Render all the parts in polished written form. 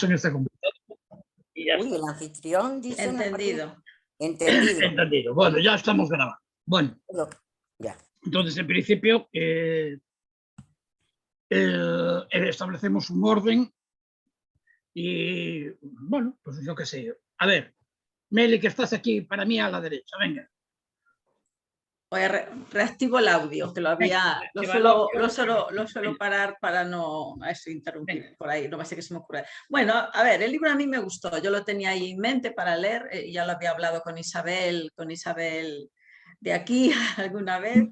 en este computador. Y ya Uy, está. el anfitrión dice una cosa. Entendido. Entendido. Entendido. Bueno, ya estamos grabando. Bueno, Ya. entonces en principio establecemos un orden y, bueno, pues yo qué sé. A ver, Meli, que estás aquí para mí a la derecha, venga. Voy a reactivo el audio, que lo había, lo suelo parar para no interrumpir por ahí, no va a ser que se me ocurra. Bueno, a ver, el libro a mí me gustó, yo lo tenía ahí en mente para leer, ya lo había hablado con Isabel de aquí alguna vez,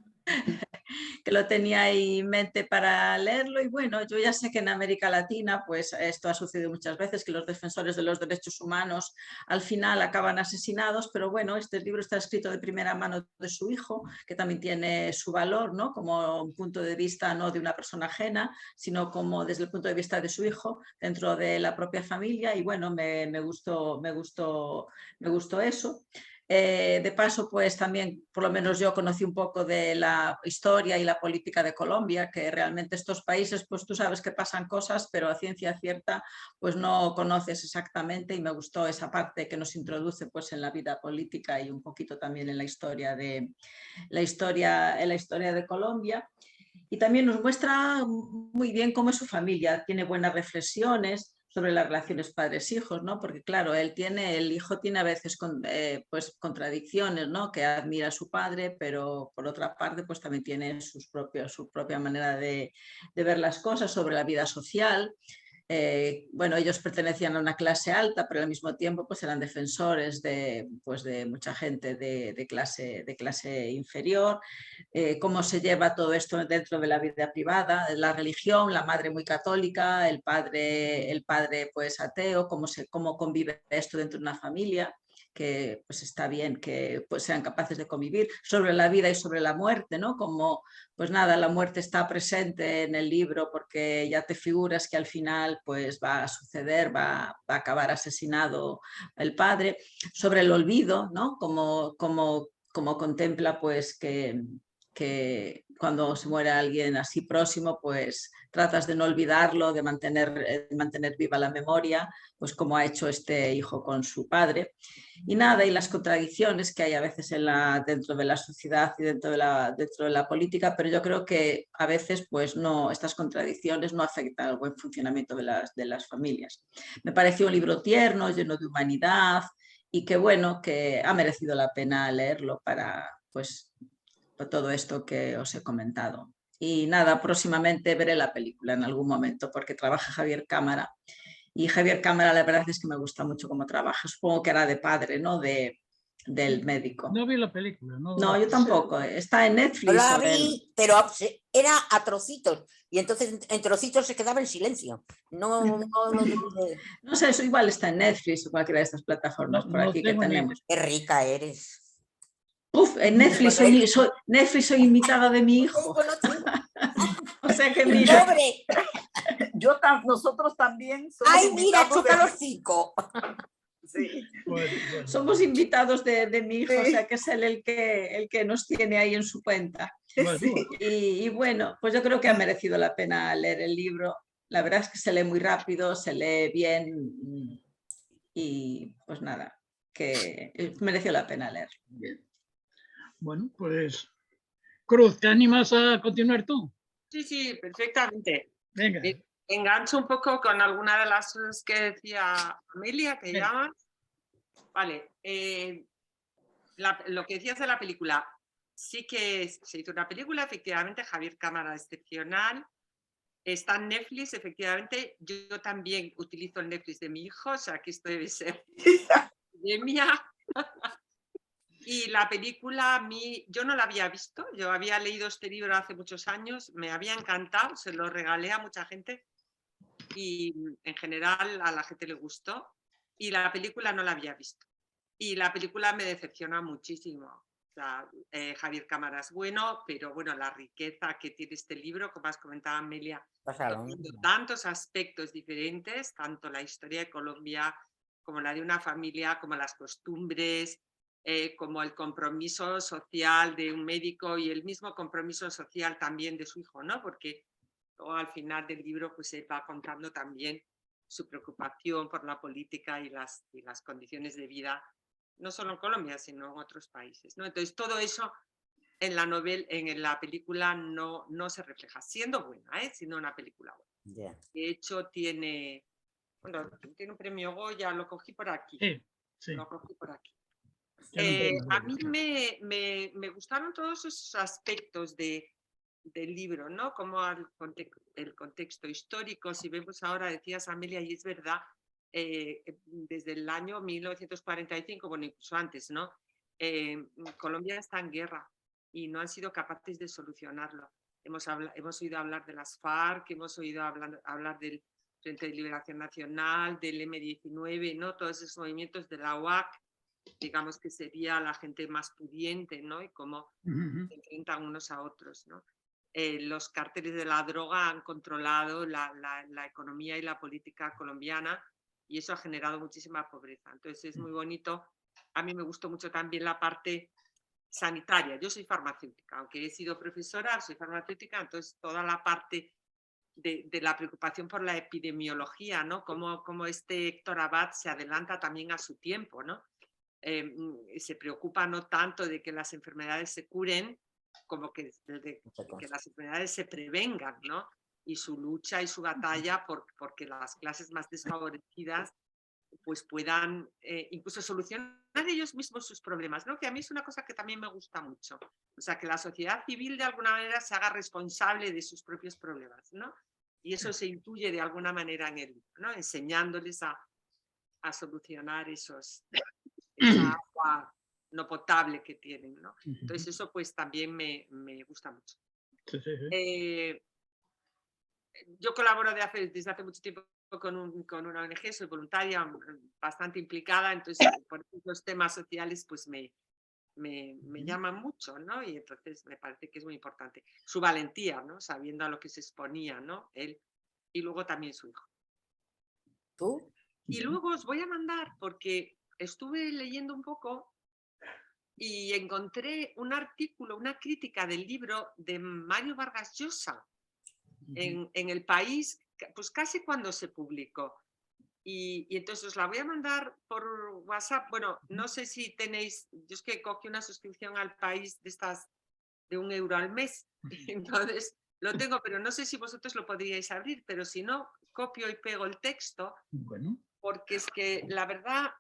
que lo tenía ahí en mente para leerlo y bueno, yo ya sé que en América Latina pues esto ha sucedido muchas veces, que los defensores de los derechos humanos al final acaban asesinados, pero bueno, este libro está escrito de primera mano de su hijo, que también tiene su valor, ¿no? Como un punto de vista no de una persona ajena, sino como desde el punto de vista de su hijo dentro de la propia familia y bueno, me gustó eso. De paso, pues también, por lo menos yo conocí un poco de la historia y la política de Colombia, que realmente estos países, pues tú sabes que pasan cosas, pero a ciencia cierta, pues no conoces exactamente y me gustó esa parte que nos introduce pues en la vida política y un poquito también en la historia de Colombia. Y también nos muestra muy bien cómo es su familia, tiene buenas reflexiones sobre las relaciones padres-hijos, ¿no? Porque claro, el hijo tiene a veces pues, contradicciones, ¿no? Que admira a su padre, pero por otra parte pues también tiene su propia manera de ver las cosas, sobre la vida social. Bueno, ellos pertenecían a una clase alta, pero al mismo tiempo pues eran defensores de mucha gente de clase inferior. Cómo se lleva todo esto dentro de la vida privada, la religión, la madre muy católica, el padre pues ateo, cómo convive esto dentro de una familia, que pues está bien que pues sean capaces de convivir, sobre la vida y sobre la muerte, ¿no? Como pues nada, la muerte está presente en el libro porque ya te figuras que al final pues va a suceder, va a acabar asesinado el padre, sobre el olvido, ¿no? Como contempla pues que cuando se muere alguien así próximo, pues tratas de no olvidarlo, de mantener viva la memoria, pues como ha hecho este hijo con su padre. Y nada, y las contradicciones que hay a veces dentro de la sociedad y dentro de la política, pero yo creo que a veces pues no, estas contradicciones no afectan al buen funcionamiento de las familias. Me pareció un libro tierno, lleno de humanidad y que bueno, que ha merecido la pena leerlo para pues todo esto que os he comentado. Y nada, próximamente veré la película en algún momento porque trabaja Javier Cámara. Y Javier Cámara, la verdad es que me gusta mucho cómo trabaja. Supongo que era de padre, ¿no? Del médico. No vi la película. No, yo tampoco. Está en Netflix. Yo la vi, pero era a trocitos. Y entonces en trocitos se quedaba en silencio. No sé, eso igual está en Netflix o cualquiera de estas plataformas por aquí que tenemos. Qué rica eres. Uf, en Netflix soy invitada de mi hijo. O sea que mira. ¡Pobre! Nosotros también somos. ¡Ay, mira, choca los 5! Sí. Bueno. Somos invitados de mi hijo, sí. O sea que es él el que nos tiene ahí en su cuenta. Bueno. Sí. Y bueno, pues yo creo que ha merecido la pena leer el libro. La verdad es que se lee muy rápido, se lee bien y pues nada, que mereció la pena leer. Bien. Bueno, pues Cruz, ¿te animas a continuar tú? Sí, perfectamente. Venga. Engancho un poco con alguna de las cosas que decía Amelia, que llamas. Vale. Lo que decías de la película, sí que se hizo una película, efectivamente, Javier Cámara excepcional. Está en Netflix, efectivamente. Yo también utilizo el Netflix de mi hijo, o sea que esto debe ser de mía. Y la película, yo no la había visto, yo había leído este libro hace muchos años, me había encantado, se lo regalé a mucha gente y en general a la gente le gustó y la película no la había visto. Y la película me decepciona muchísimo. O sea, Javier Cámara es bueno, pero bueno, la riqueza que tiene este libro, como has comentado, Amelia, tantos aspectos diferentes, tanto la historia de Colombia como la de una familia, como las costumbres, como el compromiso social de un médico y el mismo compromiso social también de su hijo, ¿no? Porque al final del libro pues se va contando también su preocupación por la política y las condiciones de vida, no solo en Colombia, sino en otros países, ¿no? Entonces, todo eso en la novela, en la película no se refleja, siendo buena, sino una película buena. Ya. De hecho, tiene un premio Goya, lo cogí por aquí. Sí, sí. Lo cogí por aquí. Tiene un premio A Goya, mí claro. me gustaron todos esos aspectos del libro, ¿no? Como el contexto histórico, si vemos ahora, decías Amelia, y es verdad, desde el año 1945, bueno, incluso antes, ¿no? Colombia está en guerra y no han sido capaces de solucionarlo. Hemos oído hablar de las FARC, hemos oído hablar del Frente de Liberación Nacional, del M-19, ¿no? Todos esos movimientos de la UAC, digamos que sería la gente más pudiente, ¿no? Y cómo se enfrentan unos a otros, ¿no? Los cárteles de la droga han controlado la economía y la política colombiana y eso ha generado muchísima pobreza. Entonces es muy bonito. A mí me gustó mucho también la parte sanitaria. Yo soy farmacéutica, aunque he sido profesora, soy farmacéutica, entonces toda la parte de la preocupación por la epidemiología, ¿no? Cómo este Héctor Abad se adelanta también a su tiempo, ¿no? Se preocupa no tanto de que las enfermedades se curen, como que las enfermedades se prevengan, ¿no? Y su lucha y su batalla porque las clases más desfavorecidas pues puedan incluso solucionar ellos mismos sus problemas, ¿no? Que a mí es una cosa que también me gusta mucho. O sea, que la sociedad civil de alguna manera se haga responsable de sus propios problemas, ¿no? Y eso se intuye de alguna manera en él, ¿no? Enseñándoles a solucionar esa agua no potable que tienen, ¿no? Entonces eso pues también me gusta mucho. Sí, sí, sí. Yo colaboro desde hace mucho tiempo con una ONG, soy voluntaria, bastante implicada, entonces por los temas sociales pues me llaman mucho, ¿no? Y entonces me parece que es muy importante. Su valentía, ¿no? Sabiendo a lo que se exponía, ¿no? Él y luego también su hijo. ¿Tú? Y luego os voy a mandar, porque estuve leyendo un poco y encontré un artículo, una crítica del libro de Mario Vargas Llosa en El País, pues casi cuando se publicó. Y entonces os la voy a mandar por WhatsApp. Bueno, no sé si tenéis, yo es que cogí una suscripción al País de estas de €1 al mes, entonces lo tengo, pero no sé si vosotros lo podríais abrir, pero si no, copio y pego el texto, Bueno. porque es que la verdad,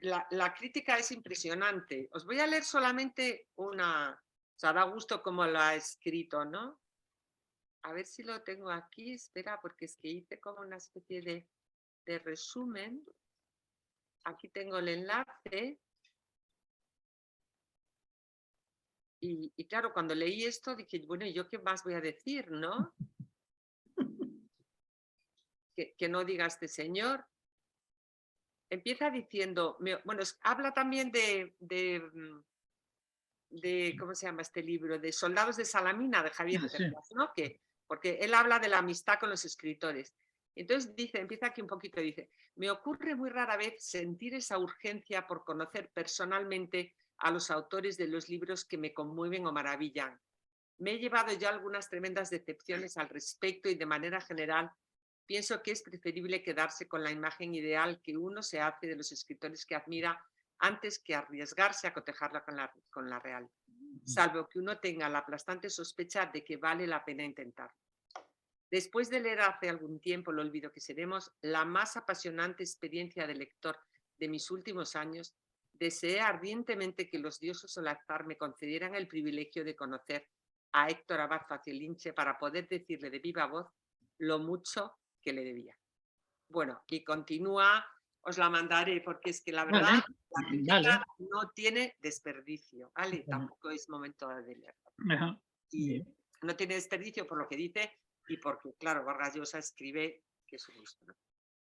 la crítica es impresionante. Os voy a leer solamente una, o sea, da gusto cómo lo ha escrito, ¿no? A ver si lo tengo aquí, espera, porque es que hice como una especie de resumen. Aquí tengo el enlace. Y claro, cuando leí esto dije, bueno, ¿y yo qué más voy a decir, no? Que no diga este señor. Empieza diciendo, bueno, habla también de ¿cómo se llama este libro? De Soldados de Salamina, de Javier Cercas, ¿no? Porque él habla de la amistad con los escritores. Entonces empieza aquí un poquito, dice, me ocurre muy rara vez sentir esa urgencia por conocer personalmente a los autores de los libros que me conmueven o maravillan. Me he llevado ya algunas tremendas decepciones al respecto y de manera general pienso que es preferible quedarse con la imagen ideal que uno se hace de los escritores que admira antes que arriesgarse a cotejarla con la real, salvo que uno tenga la aplastante sospecha de que vale la pena intentarlo. Después de leer hace algún tiempo Lo olvido que seremos, la más apasionante experiencia de lector de mis últimos años, deseé ardientemente que los dioses o el azar me concedieran el privilegio de conocer a Héctor Abad Faciolince para poder decirle de viva voz lo mucho que le debía. Bueno, y continúa, os la mandaré porque es que la verdad la crítica no tiene desperdicio, ¿vale? Tampoco es momento de leerlo. Y no tiene desperdicio por lo que dice y porque, claro, Vargas Llosa escribe que es un gusto, ¿no?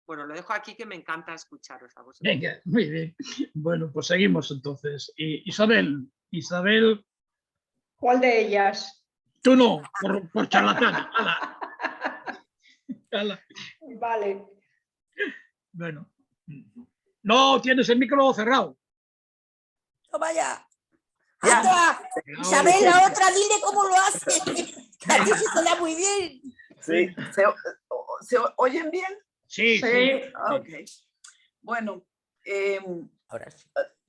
Bueno, lo dejo aquí que me encanta escucharos a vosotros. Venga, muy bien. Bueno, pues seguimos entonces. Isabel. ¿Cuál de ellas? Tú no, por charlatana. Ala. Vale. Bueno. No, tienes el micro cerrado. ¡No vaya! ¡Anda! Isabel, la otra, dile cómo lo hace. Que a ti se da muy bien. Sí. ¿Se oyen bien? Sí, Sí. sí. Ok. Bueno, Ahora sí.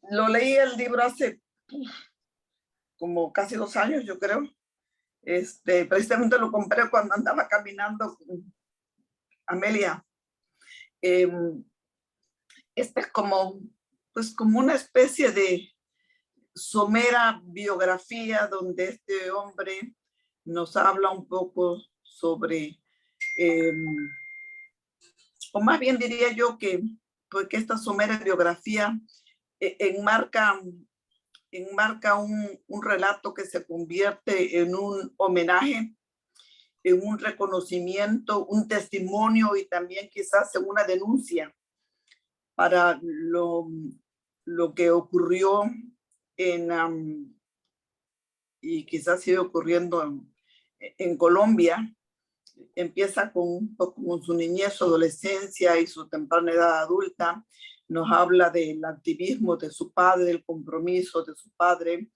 lo leí el libro hace como casi 2 años, yo creo. Precisamente lo compré cuando andaba caminando con Amelia. Esta es como una especie de somera biografía donde este hombre nos habla un poco sobre, o más bien diría yo que esta somera biografía enmarca un relato que se convierte en un homenaje, en un reconocimiento, un testimonio y también quizás en una denuncia para lo que ocurrió y quizás sigue ocurriendo en Colombia. Empieza con su niñez, su adolescencia y su temprana edad adulta. Nos habla del activismo de su padre, el compromiso de su padre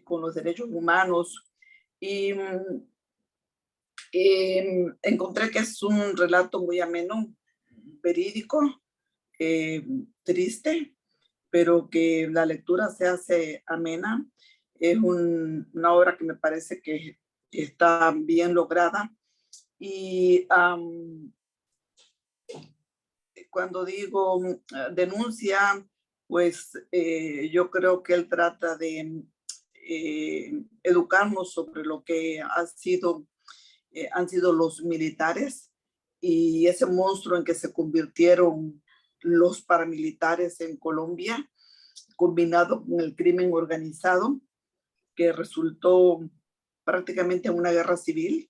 con los derechos humanos. Y encontré que es un relato muy ameno, verídico, triste, pero que la lectura se hace amena. Es una obra que me parece que está bien lograda. Y cuando digo denuncia, pues yo creo que él trata de educarnos sobre lo que han sido los militares y ese monstruo en que se convirtieron los paramilitares en Colombia, combinado con el crimen organizado, que resultó prácticamente en una guerra civil,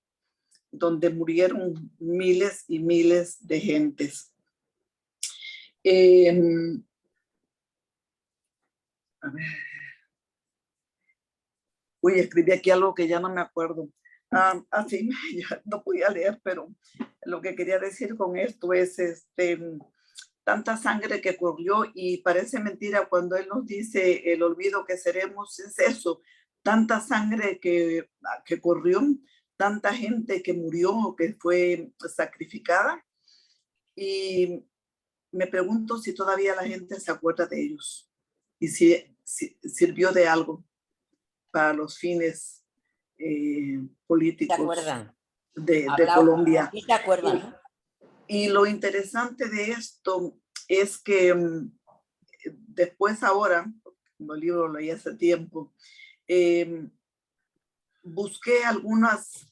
donde murieron miles y miles de gentes. A ver. Uy, escribí aquí algo que ya no me acuerdo. Así ya no podía leer, pero lo que quería decir con esto es tanta sangre que corrió, y parece mentira cuando él nos dice el olvido que seremos, es eso, tanta sangre que corrió, tanta gente que murió, que fue sacrificada, y me pregunto si todavía la gente se acuerda de ellos y si sirvió de algo para los fines políticos ¿Se acuerdan? de Colombia. Sí, se acuerdan. Y lo interesante de esto es que después ahora, como el libro lo leí hace tiempo, busqué algunos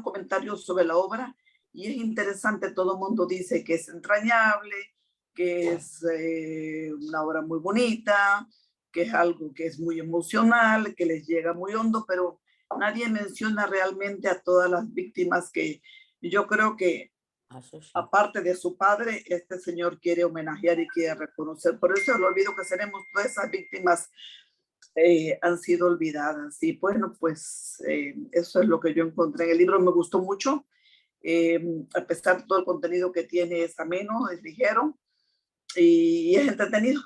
comentarios sobre la obra y es interesante. Todo el mundo dice que es entrañable, que es una obra muy bonita, que es algo que es muy emocional, que les llega muy hondo, pero nadie menciona realmente a todas las víctimas que yo creo que, aparte de su padre, este señor quiere homenajear y quiere reconocer. Por eso el olvido que tenemos, todas esas víctimas han sido olvidadas. Y bueno, pues eso es lo que yo encontré en el libro. Me gustó mucho. A pesar de todo el contenido que tiene, es ameno, es ligero y es entretenido.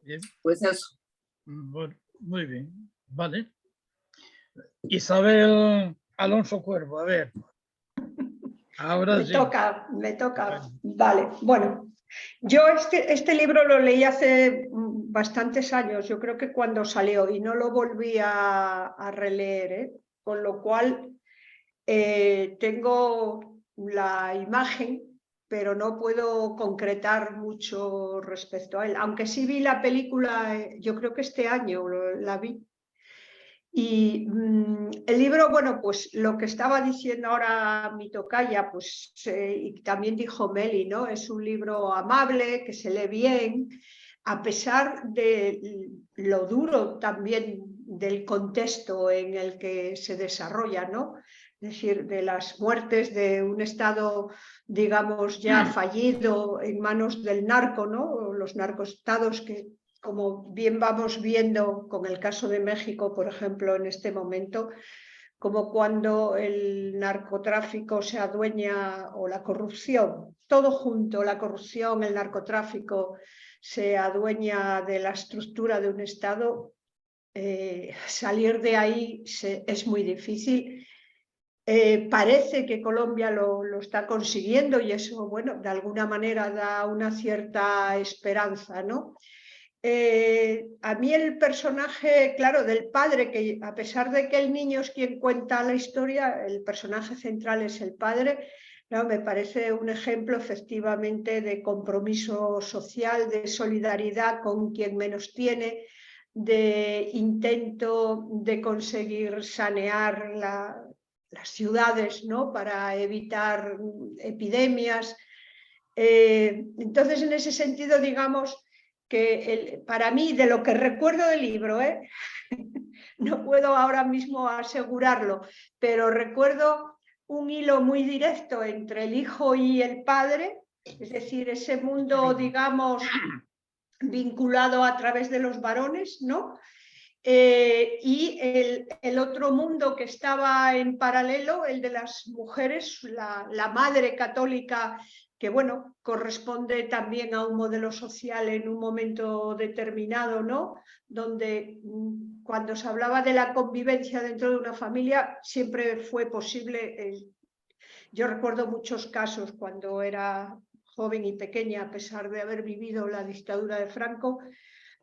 Bien. Pues eso. Bueno, muy bien, vale. Isabel Alonso Cuervo, a ver. Ahora Me sí. toca. Vale, bueno. Yo este libro lo leí hace bastantes años, yo creo que cuando salió, y no lo volví a releer, ¿eh? Con lo cual tengo la imagen, pero no puedo concretar mucho respecto a él, aunque sí vi la película, yo creo que este año la vi. Y el libro, bueno, pues lo que estaba diciendo ahora mi tocaya, pues y también dijo Meli, ¿no? Es un libro amable, que se lee bien, a pesar de lo duro también del contexto en el que se desarrolla, ¿no? Es decir, de las muertes de un Estado, digamos, ya fallido en manos del narco, ¿no? Los narcoestados que, como bien vamos viendo con el caso de México, por ejemplo, en este momento, como cuando el narcotráfico se adueña, o la corrupción, todo junto, la corrupción, el narcotráfico, se adueña de la estructura de un Estado, salir de ahí es muy difícil. Parece que Colombia lo está consiguiendo y eso, bueno, de alguna manera da una cierta esperanza, ¿no? A mí el personaje, claro, del padre, que a pesar de que el niño es quien cuenta la historia, el personaje central es el padre, ¿no? Me parece un ejemplo efectivamente de compromiso social, de solidaridad con quien menos tiene, de intento de conseguir sanear las ciudades, ¿no? Para evitar epidemias. Entonces, en ese sentido, digamos que para mí, de lo que recuerdo del libro, no puedo ahora mismo asegurarlo, pero recuerdo un hilo muy directo entre el hijo y el padre, es decir, ese mundo, digamos, vinculado a través de los varones, ¿no? Y el otro mundo que estaba en paralelo, el de las mujeres, la madre católica, que bueno, corresponde también a un modelo social en un momento determinado, ¿no? Donde cuando se hablaba de la convivencia dentro de una familia, siempre fue posible. Yo recuerdo muchos casos cuando era joven y pequeña, a pesar de haber vivido la dictadura de Franco,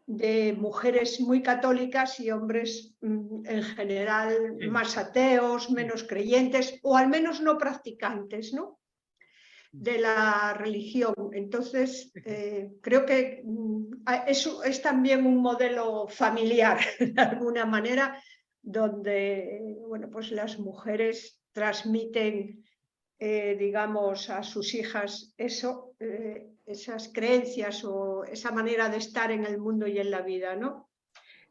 de mujeres muy católicas y hombres en general más ateos, menos creyentes o al menos no practicantes, ¿no? De la religión. Entonces, creo que eso es también un modelo familiar, de alguna manera, donde bueno, pues las mujeres transmiten, digamos, a sus hijas eso, esas creencias o esa manera de estar en el mundo y en la vida, ¿no?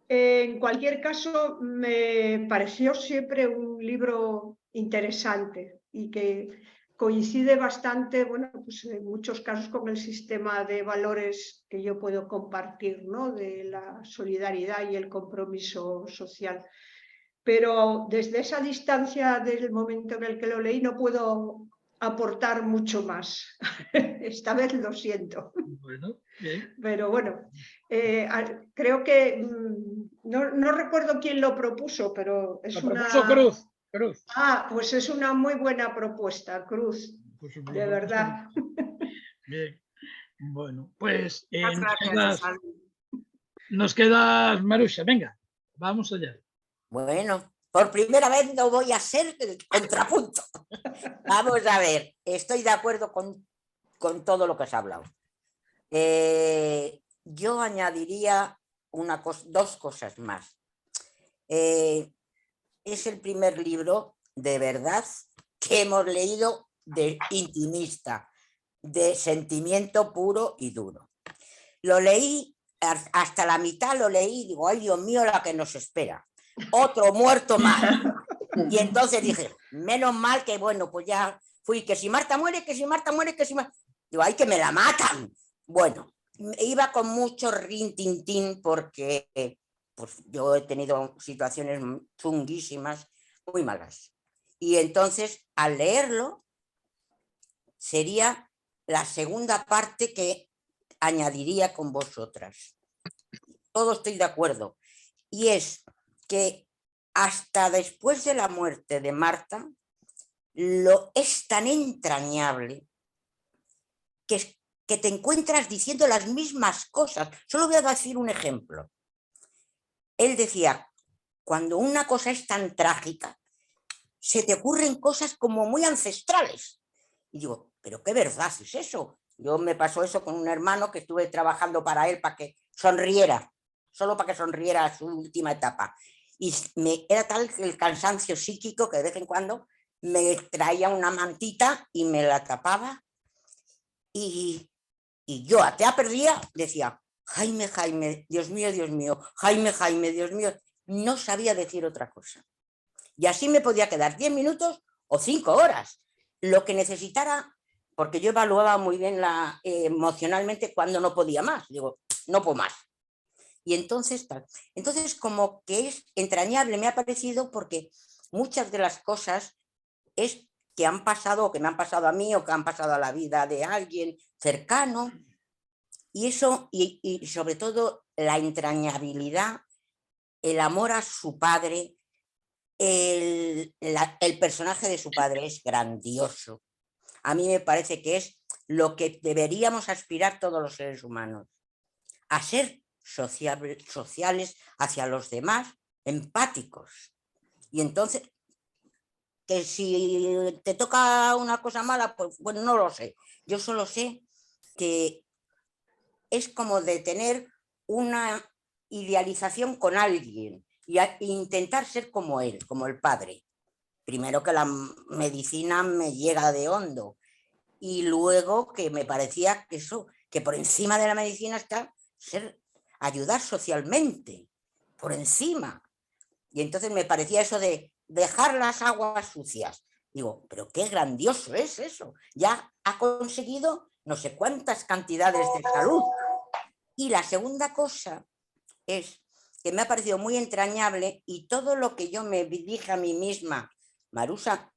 En cualquier caso, me pareció siempre un libro interesante y que coincide bastante, bueno, pues en muchos casos con el sistema de valores que yo puedo compartir, ¿no? De la solidaridad y el compromiso social. Pero desde esa distancia del momento en el que lo leí no puedo aportar mucho más. Esta vez lo siento. Bueno, bien. Pero bueno, creo que no recuerdo quién lo propuso, pero es Lo propuso Cruz. Cruz. Ah, pues es una muy buena propuesta, Cruz, Pues lo de propuso verdad. bien. Bueno, pues Muchas gracias, Isabel. nos quedas, Marusia, venga, vamos allá. Bueno, por primera vez no voy a ser el contrapunto. Vamos a ver, estoy de acuerdo con todo lo que has hablado. Yo añadiría dos cosas más. Es el primer libro de verdad que hemos leído de intimista, de sentimiento puro y duro. Lo leí, hasta la mitad lo leí y digo, ay Dios mío, la que nos espera. Otro muerto más. Y entonces dije, menos mal que bueno, pues ya fui, que si Marta muere, que si Marta muere, que si Marta... Digo, ay, que me la matan. Bueno, iba con mucho rintintín porque pues, yo he tenido situaciones chunguísimas, muy malas. Y entonces, al leerlo, sería la segunda parte que añadiría con vosotras. Todo estoy de acuerdo. Y es que hasta después de la muerte de Marta, es tan entrañable que te encuentras diciendo las mismas cosas. Solo voy a decir un ejemplo. Él decía, cuando una cosa es tan trágica, se te ocurren cosas como muy ancestrales. Y digo, pero qué verdad es eso. Yo me pasó eso con un hermano que estuve trabajando para él, para que sonriera, solo para que sonriera a su última etapa. Y era tal el cansancio psíquico que de vez en cuando me traía una mantita y me la tapaba. Y yo atea perdía, decía, Jaime, Jaime, Dios mío, Jaime, Jaime, Dios mío. No sabía decir otra cosa. Y así me podía quedar 10 minutos o 5 horas, lo que necesitara, porque yo evaluaba muy bien emocionalmente cuando no podía más. Digo, no puedo más. Y entonces, como que es entrañable, me ha parecido, porque muchas de las cosas es que han pasado, o que me han pasado a mí, o que han pasado a la vida de alguien cercano, y eso, y sobre todo la entrañabilidad, el amor a su padre, el personaje de su padre es grandioso. A mí me parece que es lo que deberíamos aspirar todos los seres humanos, a ser sociales hacia los demás, empáticos. Y entonces, que si te toca una cosa mala, pues bueno, no lo sé. Yo solo sé que es como de tener una idealización con alguien e intentar ser como él, como el padre. Primero que la medicina me llega de hondo y luego que me parecía que eso, que por encima de la medicina está ayudar socialmente, por encima. Y entonces me parecía eso de dejar las aguas sucias. Digo, pero qué grandioso es eso. Ya ha conseguido no sé cuántas cantidades de salud. Y la segunda cosa es que me ha parecido muy entrañable y todo lo que yo me dije a mí misma, Marusa,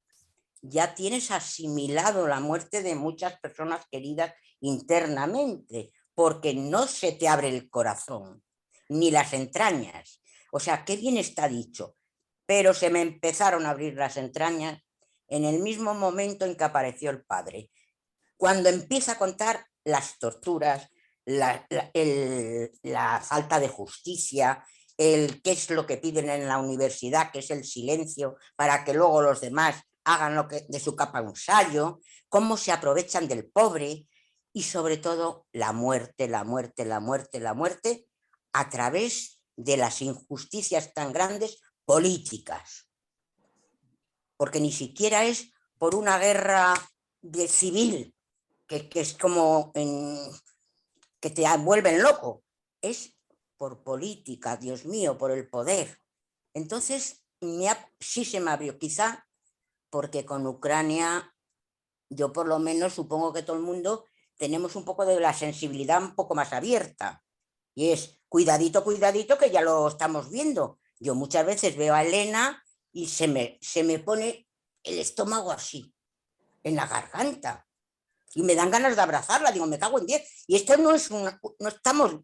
ya tienes asimilado la muerte de muchas personas queridas internamente, porque no se te abre el corazón, ni las entrañas. O sea, qué bien está dicho. Pero se me empezaron a abrir las entrañas en el mismo momento en que apareció el padre. Cuando empieza a contar las torturas, la falta de justicia, qué es lo que piden en la universidad, que es el silencio, para que luego los demás hagan lo que de su capa un sayo, cómo se aprovechan del pobre y sobre todo la muerte, la muerte, la muerte, la muerte a través de las injusticias tan grandes políticas. Porque ni siquiera es por una guerra civil, que es como que te vuelven loco, es por política, Dios mío, por el poder. Entonces, sí se me abrió, quizá porque con Ucrania, yo por lo menos supongo que todo el mundo tenemos un poco de la sensibilidad un poco más abierta. Y es, cuidadito, cuidadito, que ya lo estamos viendo. Yo muchas veces veo a Elena y se me pone el estómago así, en la garganta. Y me dan ganas de abrazarla, digo, me cago en 10. Y esto no es no estamos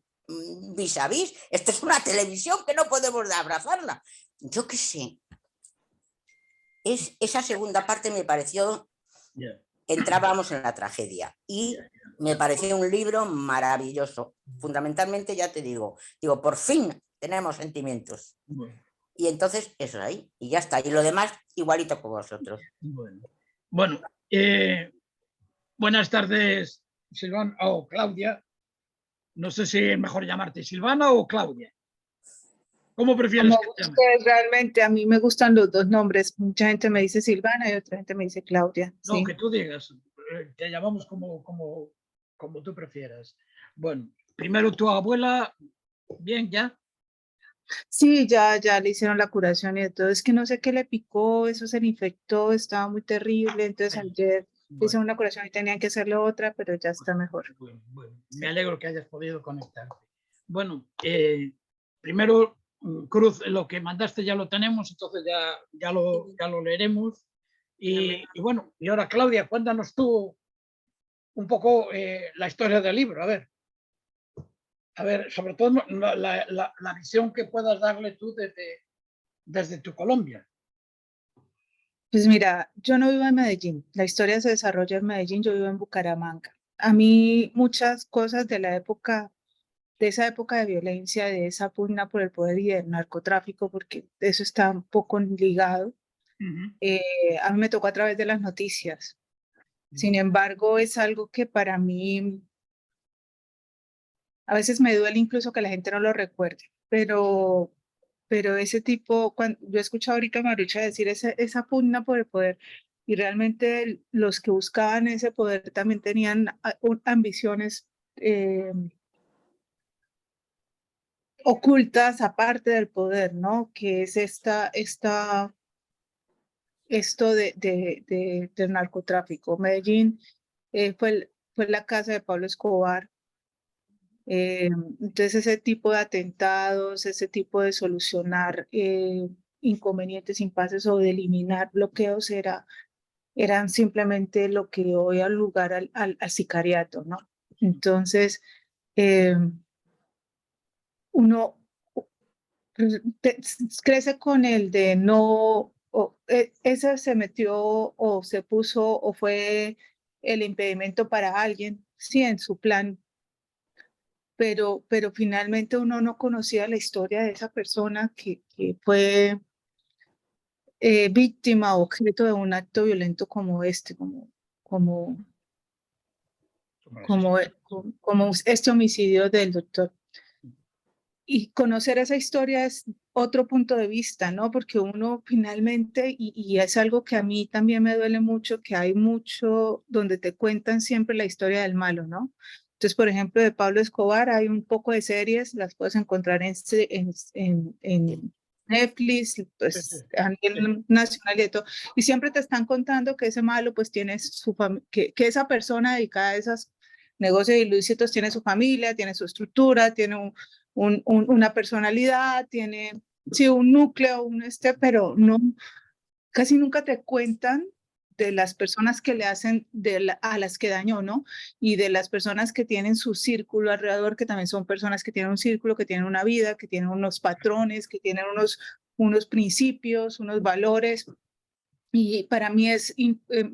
vis a vis, esto es una televisión que no podemos abrazarla. Yo qué sé. Esa segunda parte me pareció, entrábamos en la tragedia. Y me pareció un libro maravilloso. Fundamentalmente, ya te digo, por fin tenemos sentimientos. Y entonces, eso ahí, y ya está. Y lo demás, igualito con vosotros. Bueno, buenas tardes, Silvana o Claudia. No sé si es mejor llamarte Silvana o Claudia. ¿Cómo prefieres Como que te llamen? ustedes, realmente a mí me gustan los dos nombres. Mucha gente me dice Silvana y otra gente me dice Claudia. No, Sí. que tú digas. Te llamamos como tú prefieras. Bueno, primero tu abuela, bien, ya. Sí, ya le hicieron la curación y de todo. Es que no sé qué le picó, eso se le infectó, estaba muy terrible. Entonces ayer le hicieron una curación y tenían que hacerle otra, pero ya está mejor. Bueno, me alegro que hayas podido conectarte. Bueno, primero, Cruz, lo que mandaste ya lo tenemos, entonces ya lo leeremos. Y bueno, y ahora Claudia, cuéntanos tú un poco la historia del libro, a ver, sobre todo la visión que puedas darle tú desde tu Colombia. Pues mira, yo no vivo en Medellín, la historia se desarrolla en Medellín, yo vivo en Bucaramanga. A mí muchas cosas de esa época de violencia, de esa pugna por el poder y del narcotráfico, porque eso está un poco ligado, a mí me tocó a través de las noticias. Sin embargo, es algo que para mí a veces me duele incluso que la gente no lo recuerde, pero ese tipo, yo he escuchado ahorita a Marucha decir esa pugna por el poder, y realmente los que buscaban ese poder también tenían ambiciones ocultas aparte del poder, ¿no? Que es esto del narcotráfico. Medellín fue la casa de Pablo Escobar. Entonces ese tipo de atentados, ese tipo de solucionar inconvenientes, impases o de eliminar bloqueos eran simplemente lo que hoy da lugar al sicariato, ¿no? Entonces, uno crece con el de no, ese se metió o se puso o fue el impedimento para alguien, sí, en su plan, pero finalmente uno no conocía la historia de esa persona que fue víctima o objeto de un acto violento como este, como este homicidio del doctor. Y conocer esa historia es otro punto de vista, ¿no? Porque uno finalmente, y es algo que a mí también me duele mucho, que hay mucho donde te cuentan siempre la historia del malo, ¿no? Entonces, por ejemplo, de Pablo Escobar hay un poco de series, las puedes encontrar en Netflix, pues a nivel nacional y todo, y siempre te están contando que ese malo pues tiene que esa persona dedicada a esos negocios ilícitos tiene su familia, tiene su estructura, tiene una personalidad, tiene sí, un núcleo, pero no, casi nunca te cuentan de las personas que le hacen, a las que dañó, ¿no? Y de las personas que tienen su círculo alrededor, que también son personas que tienen un círculo, que tienen una vida, que tienen unos patrones, que tienen unos principios, unos valores. Y para mí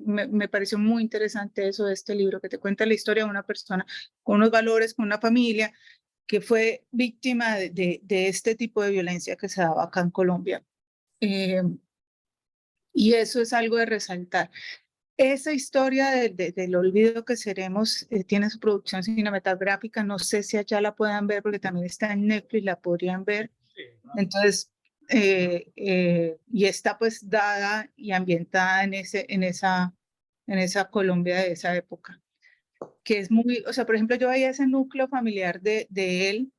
me pareció muy interesante eso de este libro, que te cuenta la historia de una persona con unos valores, con una familia, que fue víctima de este tipo de violencia que se daba acá en Colombia. Y eso es algo de resaltar. Esa historia del olvido que seremos tiene su producción cinematográfica. No sé si allá la puedan ver porque también está en Netflix, la podrían ver. Sí, claro. Entonces, y está pues dada y ambientada en esa Colombia de esa época, que es muy, o sea, por ejemplo, yo veía ese núcleo familiar de él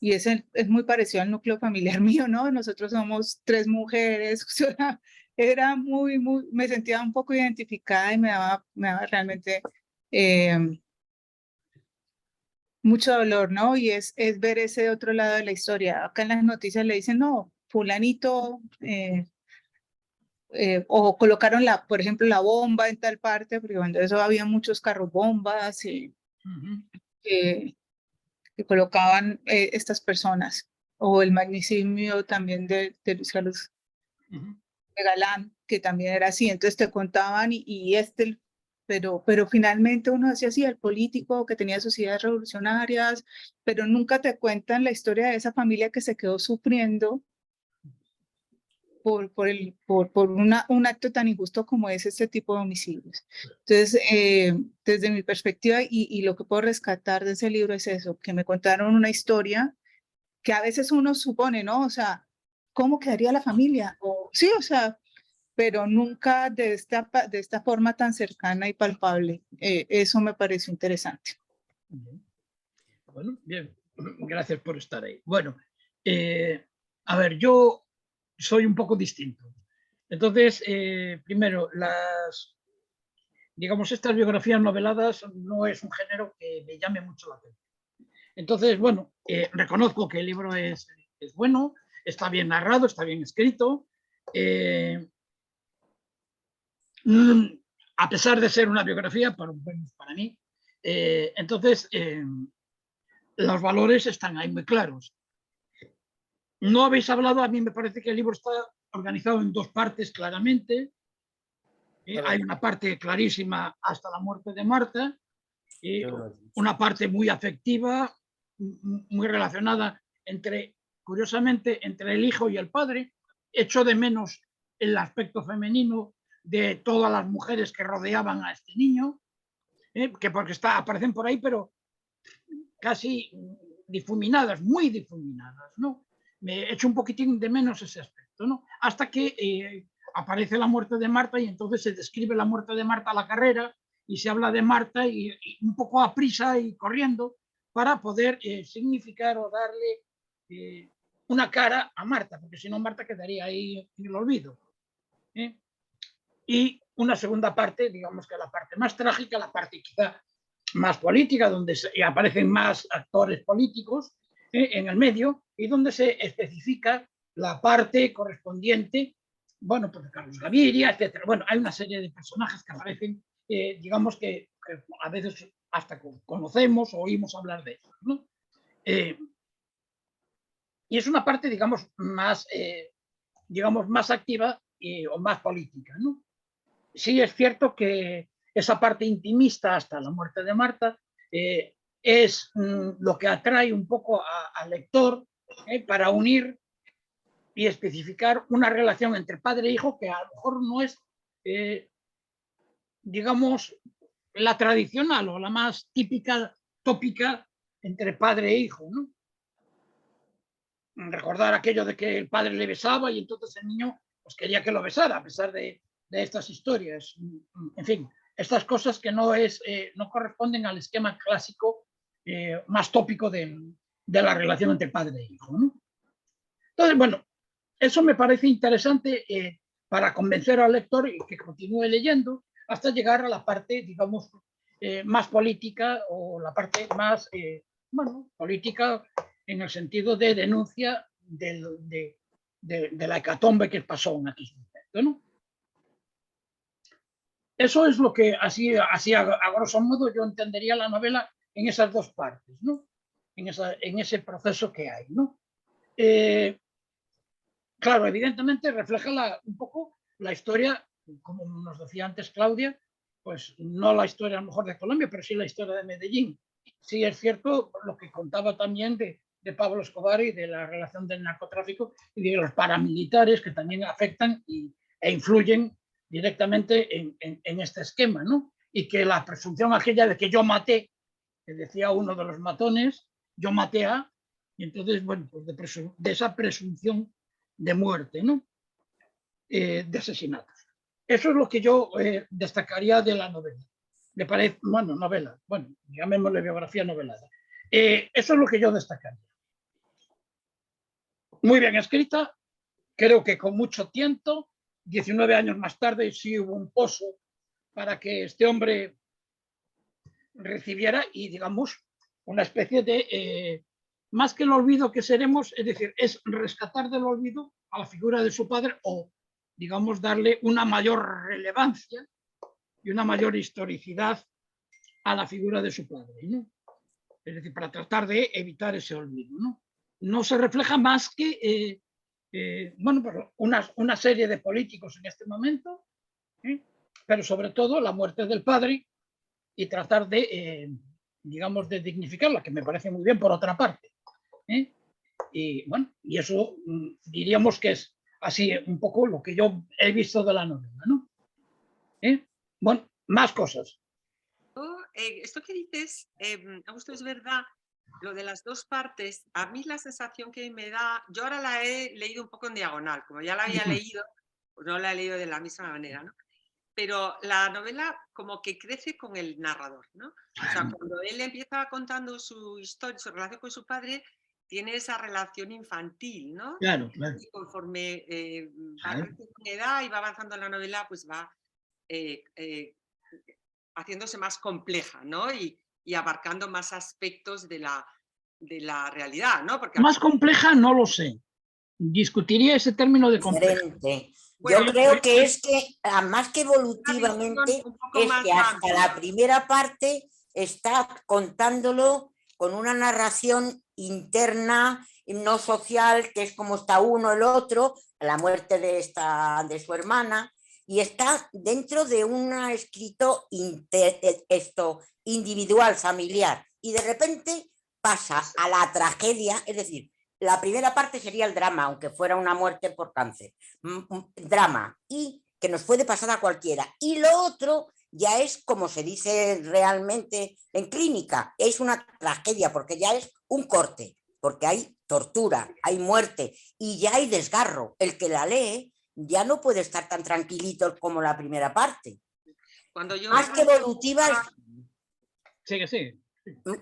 y es muy parecido al núcleo familiar mío, ¿no? Nosotros somos 3 mujeres, o sea, era me sentía un poco identificada y me daba realmente mucho dolor, ¿no? Y es ver ese otro lado de la historia. Acá en las noticias le dicen, no, fulanito, o colocaron por ejemplo, la bomba en tal parte, porque cuando eso había muchos carros bombas y que colocaban estas personas, o el magnicidio también de Luis Carlos de Galán, que también era así, entonces te contaban pero finalmente uno decía así, el político que tenía sus ideas revolucionarias, pero nunca te cuentan la historia de esa familia que se quedó sufriendo por un acto tan injusto como es este tipo de homicidios. Entonces, desde mi perspectiva y lo que puedo rescatar de ese libro es eso, que me contaron una historia que a veces uno supone, ¿no? O sea, ¿cómo quedaría la familia? Sí, o sea, pero nunca de esta forma tan cercana y palpable. Eso me pareció interesante. Bien. Bueno, bien, gracias por estar ahí. Bueno, a ver, yo soy un poco distinto. Entonces, primero, digamos, estas biografías noveladas no es un género que me llame mucho la atención. Entonces, bueno, reconozco que el libro es bueno, está bien narrado, está bien escrito. A pesar de ser una biografía, para mí, entonces los valores están ahí muy claros. No habéis hablado, a mí me parece que el libro está organizado en 2 partes claramente. Hay una parte clarísima hasta la muerte de Marta, una parte muy afectiva, muy relacionada curiosamente, entre el hijo y el padre. Echo de menos el aspecto femenino de todas las mujeres que rodeaban a este niño, que porque aparecen por ahí, pero casi difuminadas, muy difuminadas, ¿no? Me echo un poquitín de menos ese aspecto, ¿no? Hasta que aparece la muerte de Marta y entonces se describe la muerte de Marta a la carrera y se habla de Marta y un poco a prisa y corriendo para poder significar o darle una cara a Marta, porque si no Marta quedaría ahí en el olvido. Y una segunda parte, digamos que la parte más trágica, la parte quizá más política, donde aparecen más actores políticos en el medio y donde se especifica la parte correspondiente, bueno, pues Carlos Gaviria, etcétera. Bueno, hay una serie de personajes que aparecen, digamos que a veces hasta conocemos o oímos hablar de ellos, ¿no? y es una parte, digamos, más activa o más política, ¿no? Sí es cierto que esa parte intimista hasta la muerte de Marta es lo que atrae un poco al lector para unir y especificar una relación entre padre e hijo que a lo mejor no es, digamos, la tradicional o la más típica, tópica entre padre e hijo, ¿no? Recordar aquello de que el padre le besaba y entonces el niño pues, quería que lo besara, a pesar de estas historias. En fin, estas cosas que no corresponden al esquema clásico más tópico de la relación entre padre e hijo, ¿no? Entonces, bueno, eso me parece interesante para convencer al lector y que continúe leyendo hasta llegar a la parte, digamos, más política o la parte más, política en el sentido de denuncia de la hecatombe que pasó en aquel momento, ¿no? Eso es lo que, así a grosso modo, yo entendería la novela en esas dos partes, ¿no? En ese proceso que hay, ¿no? Claro, evidentemente refleja un poco la historia, como nos decía antes Claudia, pues no la historia a lo mejor de Colombia, pero sí la historia de Medellín. Sí es cierto lo que contaba también de Pablo Escobar y de la relación del narcotráfico y de los paramilitares que también afectan e influyen directamente en este esquema, ¿no? Y que la presunción aquella de que yo maté, que decía uno de los matones, yo maté a, y entonces, bueno, pues de esa presunción de muerte, ¿no? De asesinatos. Eso es lo que yo destacaría de la novela. Me parece, bueno, novela, bueno, llamémosle biografía novelada. Eso es lo que yo destacaría. Muy bien escrita, creo que con mucho tiento. 19 años más tarde sí hubo un pozo para que este hombre recibiera y, digamos, una especie de, más que el olvido que seremos, es decir, es rescatar del olvido a la figura de su padre o, digamos, darle una mayor relevancia y una mayor historicidad a la figura de su padre, ¿no? Es decir, para tratar de evitar ese olvido, ¿no? No se refleja más que, bueno, pues una serie de políticos en este momento, pero sobre todo la muerte del padre y tratar de, digamos, de dignificarla, que me parece muy bien por otra parte. Y bueno, y eso diríamos que es así un poco lo que yo he visto de la novela, ¿no? Bueno, más cosas. Esto que dices, Augusto, es verdad, lo de las dos partes, a mí la sensación que me da, yo ahora la he leído un poco en diagonal, como ya la había leído, pues no la he leído de la misma manera, ¿no? Pero la novela como que crece con el narrador, ¿no? O sea, cuando él empieza contando su historia, su relación con su padre, tiene esa relación infantil, ¿no? Claro, claro. Y conforme va creciendo en edad y va avanzando en la novela, pues va haciéndose más compleja, ¿no? Y abarcando más aspectos de la realidad, ¿no? Porque más compleja no lo sé. Discutiría ese término de compleja. Diferente. Bueno, yo creo que es que, más que evolutivamente, un es que hasta amplia. la primera parte está contándolo con una narración interna, no social, que es como está uno, el otro, la muerte de su hermana, y está dentro de un escrito individual, familiar, y de repente pasa a la tragedia, es decir, la primera parte sería el drama, aunque fuera una muerte por cáncer, drama, y que nos puede pasar a cualquiera, y lo otro ya es como se dice realmente en clínica, es una tragedia, porque ya es un corte, porque hay tortura, hay muerte, y ya hay desgarro. El que la lee ya no puede estar tan tranquilito como la primera parte. Cuando yo más que evolutiva, Sí.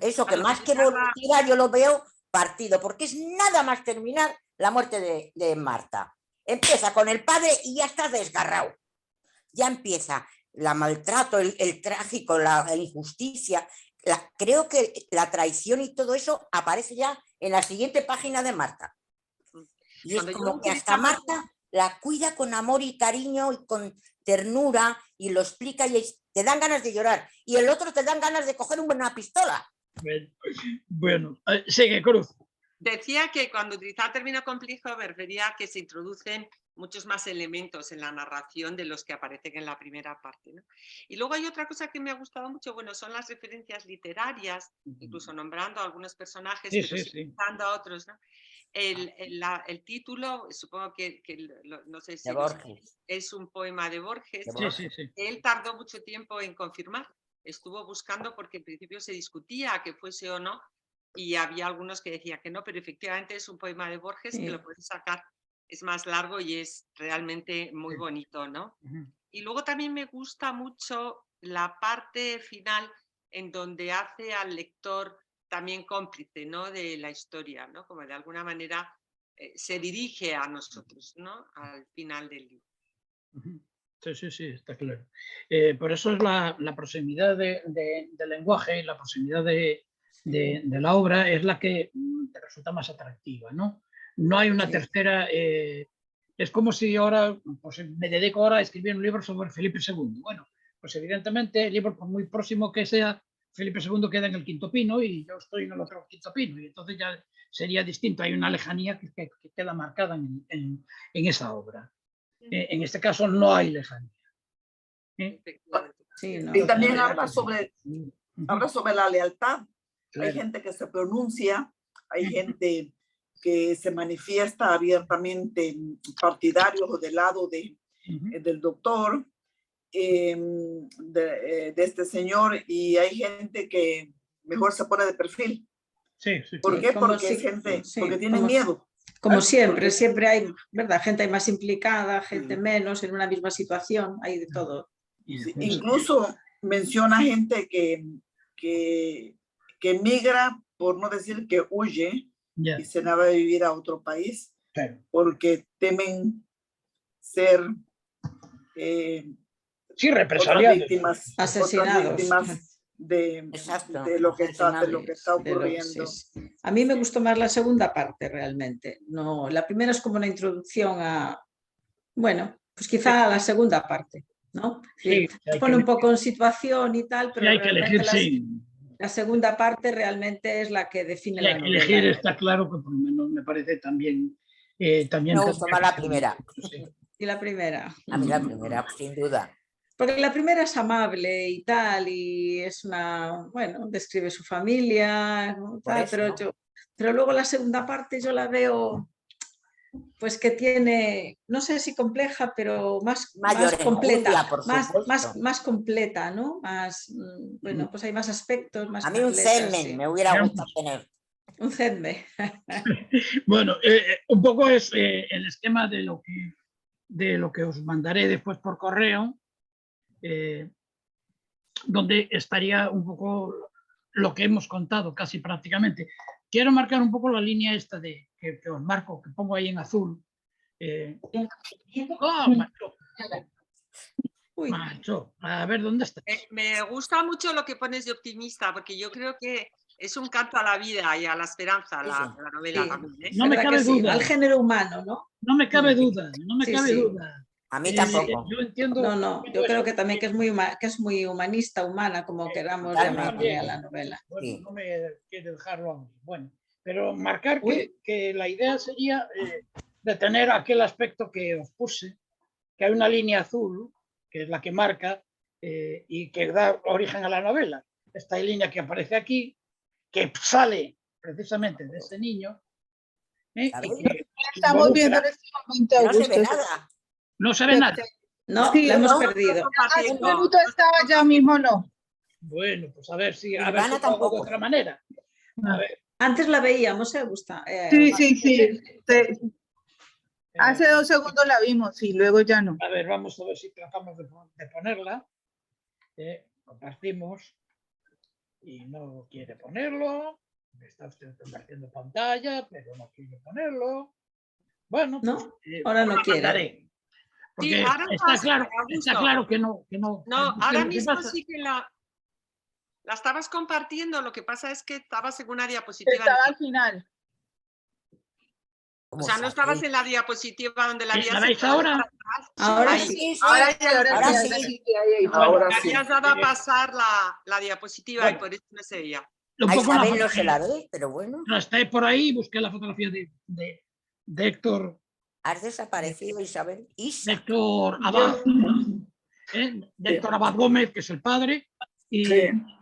eso que más que evolutiva yo lo veo partido, porque es nada más terminar la muerte de Marta. Empieza con el padre y ya está desgarrado. Ya empieza la maltrato, el trágico, la injusticia. Creo que la traición y todo eso aparece ya en la siguiente página de Marta. Y es como que hasta Marta la cuida con amor y cariño y con ternura y lo explica y te dan ganas de llorar. Y el otro te dan ganas de coger una pistola. Bueno, sigue, Cruz. Decía que cuando utilizaba término complejo me refería a que se introducen muchos más elementos en la narración de los que aparecen en la primera parte, ¿no? Y luego hay otra cosa que me ha gustado mucho, bueno, son las referencias literarias, incluso nombrando a algunos personajes, Sí, pero sí, sí. citando a otros, ¿no? El título, supongo que no sé si De Borges. es un poema de Borges. De Sí, sí, sí. Él tardó mucho tiempo en confirmar, estuvo buscando porque en principio se discutía que fuese o no, y había algunos que decían que no, pero efectivamente es un poema de Borges que lo puedes sacar, es más largo y es realmente muy bonito, ¿no? Y luego también me gusta mucho la parte final en donde hace al lector también cómplice, ¿no? De la historia, ¿no? Como de alguna manera se dirige a nosotros, ¿no? Al final del libro. Sí, sí, sí, está claro. Por eso es la proximidad del lenguaje y la proximidad de la obra es la que te resulta más atractiva, ¿no? No hay una tercera... es como si ahora pues, me dedico ahora a escribir un libro sobre Felipe II. Bueno, pues evidentemente el libro, por muy próximo que sea, Felipe II queda en el Quinto Pino y yo estoy en el otro Quinto Pino, y entonces ya sería distinto. Hay una lejanía que queda marcada en esa obra. En este caso no hay lejanía. Sí, no, y también no, habla sobre la lealtad. Claro. Hay gente que se pronuncia, hay gente que se manifiesta abiertamente partidarios o del lado del doctor, de este señor, y hay gente que mejor se pone de perfil. Sí, sí. ¿Por qué? Porque si, es gente, sí, porque tienen miedo. Como siempre, siempre hay, ¿verdad? Gente hay más implicada, gente menos en una misma situación, hay de todo. Sí, incluso menciona gente que migra, por no decir que huye, y se va a vivir a otro país, porque temen ser represaliados, víctimas, asesinados. De lo que está ocurriendo. A mí me gustó más la segunda parte realmente. No, la primera es como una introducción a, bueno, pues quizá a la segunda parte, ¿no? Sí, pone un poco en situación y tal, pero hay que elegir, la segunda parte realmente es la que define la novela. Elegir está claro que por lo menos me parece también... me gustó más la primera. Sí. ¿Y la primera? A mí la primera, sin duda. Porque la primera es amable y tal, y es una, bueno, describe su familia, tal, pero luego la segunda parte yo la veo, pues que tiene, no sé si compleja, pero más completa, más completa, ¿no? Más, bueno, pues hay más aspectos, más a mí un segmen me hubiera gustado tener. Un segmen. Bueno, un poco es el esquema de lo que os mandaré después por correo, donde estaría un poco lo que hemos contado casi prácticamente. Quiero marcar un poco la línea esta que os marco, que pongo ahí en azul. Macho, a ver, ¿dónde está? Me gusta mucho lo que pones de optimista, porque yo creo que es un canto a la vida y a la esperanza, la novela también, ¿eh? No me cabe duda. Al género humano, ¿no? No me cabe duda, no me cabe duda. A mí tampoco. Yo entiendo. No, yo creo que también que es muy humanista, humana, como queramos llamarle a la novela. Bueno, no me quiero dejarlo a mí. Bueno, pero marcar que la idea sería detener aquel aspecto que os puse, que hay una línea azul, que es la que marca y que da origen a la novela. Esta línea que aparece aquí, que sale precisamente de ese niño. Estamos viendo en este momento, Augusto. No se ve nada. No se ve nada. No, la hemos perdido. Hace un minuto estaba, ya mismo no. Bueno, pues a ver si lo hago de otra manera. A ver. Antes la veíamos, gusta. Sí. Hace 2 segundos la vimos y luego ya no. A ver, vamos a ver si tratamos de ponerla. Compartimos y no quiere ponerlo. Está usted compartiendo pantalla, pero no quiere ponerlo. Bueno, no, ahora no quiere. Porque sí, ahora está claro que no. No, ahora mismo sí que la estabas compartiendo, lo que pasa es que estabas en una diapositiva. Estaba al final. O sea, no estabas en la diapositiva donde la habías... ¿La veis ahora? Ahora sí. Ahora sí. Habías dado a pasar la diapositiva y por eso no se veía. A poco la Isabel no se fotografía. la ve, pero bueno, Esté por ahí y busqué la fotografía de Héctor, has desaparecido, Isabel. de Isa. Héctor Abad, de Héctor Abad Gómez, que es el padre, Sí.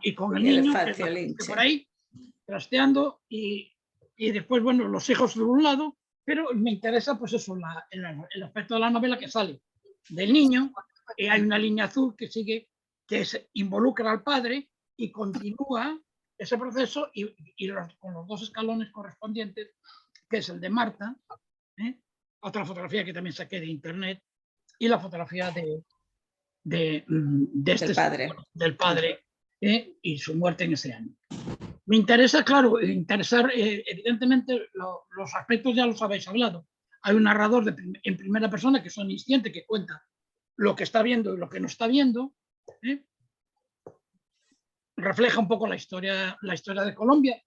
y con el Y el niño, que Faciolín, está sí. por ahí, trasteando, y después, bueno, los hijos de un lado, pero me interesa, pues eso, el aspecto de la novela que sale del niño, y hay una línea azul que sigue, que involucra al padre y continúa ese proceso con los dos escalones correspondientes, que es el de Marta, otra fotografía que también saqué de internet, y la fotografía de este del padre, y su muerte en ese año. Me interesa, claro, evidentemente los aspectos ya los habéis hablado. Hay un narrador en primera persona que es omnisciente, que cuenta lo que está viendo y lo que no está viendo. Refleja un poco la historia de Colombia,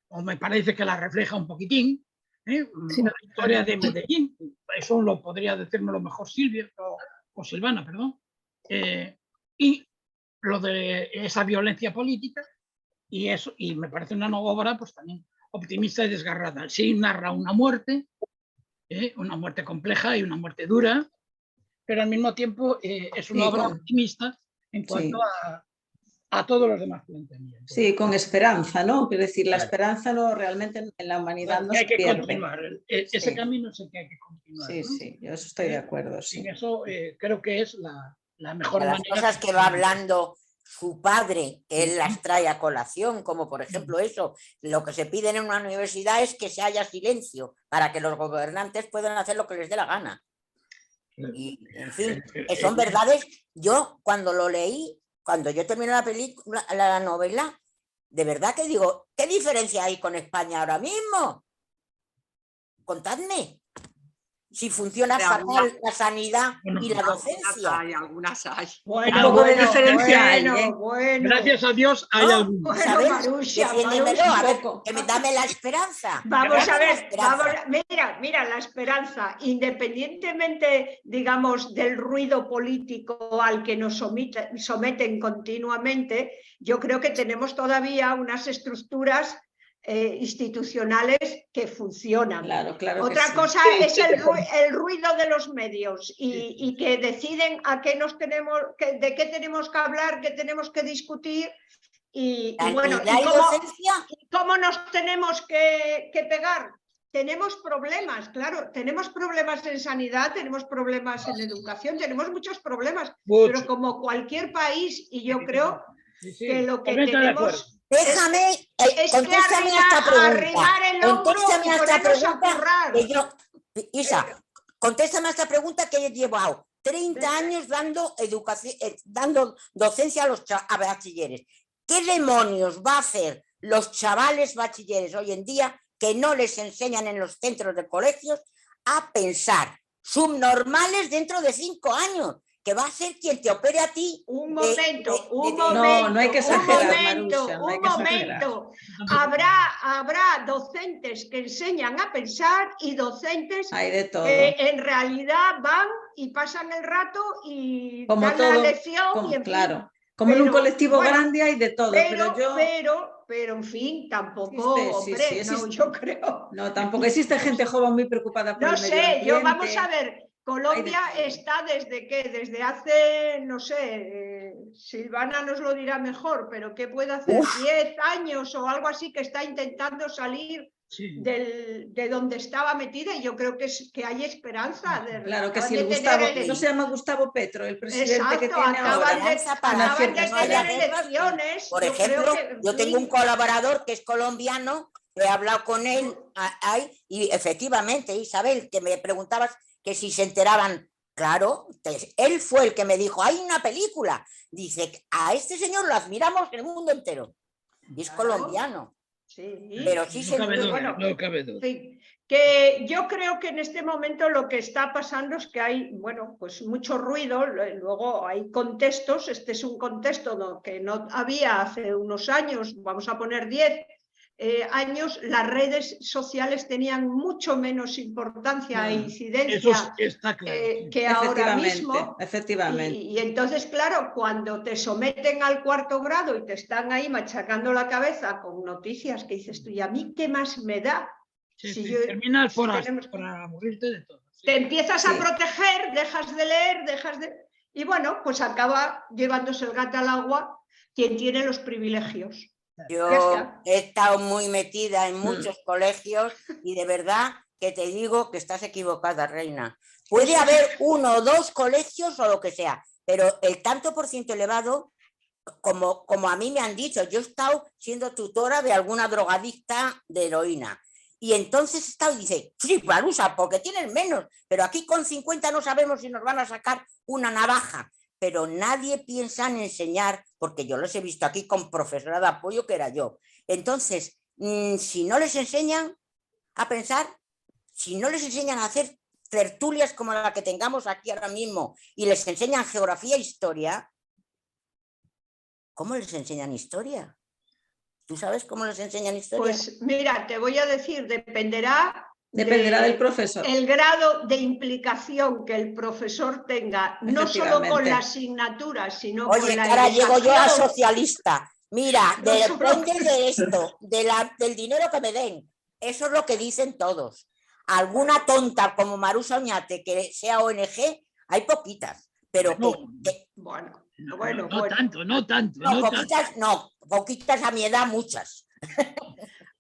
o me parece que la refleja un poquitín. Sí, La historia de Medellín, eso lo podría decírmelo mejor Silvia o Silvana, perdón. Y lo de esa violencia política, y me parece una nueva obra pues también optimista y desgarrada. Sí narra una muerte compleja y una muerte dura, pero al mismo tiempo es una obra optimista en cuanto a todos los demás planteamientos. Sí, con esperanza, ¿no? Quiero decir, la esperanza no realmente en la humanidad no se pierde. Continuar. Ese camino es el que hay que continuar. Sí, ¿no? sí, yo estoy de acuerdo. Sí. En eso creo que es la mejor Las manera. cosas que va hablando su padre, que él las trae a colación, como por ejemplo eso, lo que se pide en una universidad es que se haya silencio para que los gobernantes puedan hacer lo que les dé la gana. Y, en fin, son verdades. Yo cuando lo leí, cuando yo terminé la novela, de verdad que digo, ¿qué diferencia hay con España ahora mismo? Contadme. Si funciona fatal la sanidad y la docencia. Algunas hay. Bueno, Un poco de diferencia hay, ¿eh? bueno. Gracias a Dios hay No, algunos. Bueno, Isabel, Marusia, defiéndemelo, Marusia, a ver, poco. dame la esperanza. Vamos Dame a la ver, esperanza. mira, la esperanza, independientemente, digamos, del ruido político al que nos someten continuamente, yo creo que tenemos todavía unas estructuras institucionales que funcionan. Claro, claro. Otra que sí. cosa es el ruido de los medios y que deciden a qué de qué tenemos que hablar, qué tenemos que discutir. Y bueno, ¿cómo nos tenemos que pegar? Tenemos problemas, claro, tenemos problemas en sanidad, tenemos problemas en educación, tenemos muchos problemas, pero como cualquier país, y yo creo que lo que tenemos Déjame, contéstame a esta pregunta. Contéstame a esta pregunta Isa, contéstame a esta pregunta que he llevado 30 años dando educación, dando docencia a bachilleres. ¿Qué demonios va a hacer los chavales bachilleres hoy en día que no les enseñan en los centros de colegios a pensar subnormales dentro de 5 años? Que va a ser quien te opere a ti. Un momento. No hay que exagerar, Marusia, no hay que exagerar. Habrá docentes que enseñan a pensar y docentes que en realidad van y pasan el rato y como dan todo, la lección. Y en claro. fin, como en un colectivo grande hay de todo, pero en fin, tampoco, existe, yo creo. No, tampoco existe gente joven muy preocupada por el medio ambiente. Yo vamos a ver, Colombia está desde hace, no sé, Silvana nos lo dirá mejor, pero ¿qué puede hacer? 10 años o algo así que está intentando salir de donde estaba metida, y yo creo que hay esperanza. Claro que sí, no se llama Gustavo Petro, el presidente que tiene ahora. Acaban de tener elecciones. Por ejemplo, yo tengo un colaborador que es colombiano, he hablado con él, y efectivamente, Isabel, que me preguntabas que si se enteraban, claro, él fue el que me dijo, hay una película, dice, a este señor lo admiramos en el mundo entero, y es colombiano. Sí, pero sí se no cabe duda. Que yo creo que en este momento lo que está pasando es que hay, bueno, pues mucho ruido, luego hay contextos, este es un contexto que no había hace unos años, vamos a poner 10, años las redes sociales tenían mucho menos importancia e Mm. incidencia Eso está claro. que ahora mismo. Efectivamente, efectivamente. Y entonces, claro, cuando te someten al 4º grado y te están ahí machacando la cabeza con noticias que dices tú, ¿y a mí qué más me da? Sí, Si sí, yo- terminas si por tenemos- aburrirte de todo. Sí. Te empiezas Sí. a proteger, dejas de leer, y bueno, pues acaba llevándose el gato al agua quien tiene los privilegios. Ya Yo está. he estado muy metida en Mm. muchos colegios y de verdad que te digo que estás equivocada, Reina. Puede Eso sí. haber 1 o 2 colegios o lo que sea, pero el tanto por ciento elevado, como a mí me han dicho, yo he estado siendo tutora de alguna drogadicta de heroína. Y entonces he estado y dice, sí, Marusa, porque tienen menos, pero aquí con 50 no sabemos si nos van a sacar una navaja. Pero nadie piensa en enseñar, porque yo los he visto aquí con profesora de apoyo que era yo. Entonces, si no les enseñan a pensar, si no les enseñan a hacer tertulias como la que tengamos aquí ahora mismo y les enseñan geografía e historia, ¿cómo les enseñan historia? ¿Tú sabes cómo les enseñan historia? Pues mira, te voy a decir, dependerá Del profesor. el grado de implicación que el profesor tenga, no solo con Efectivamente. la asignatura, sino Oye, con que la ahora llego yo a educación. socialista. Mira, No depende solo- de esto, del dinero que me den. Eso es lo que dicen todos. Alguna tonta como Marusa Oñate que sea ONG, hay poquitas, pero No. Bueno, No, bueno, no bueno. tanto, no tanto. no, no tanto. poquitas, no, poquitas a mi edad, muchas.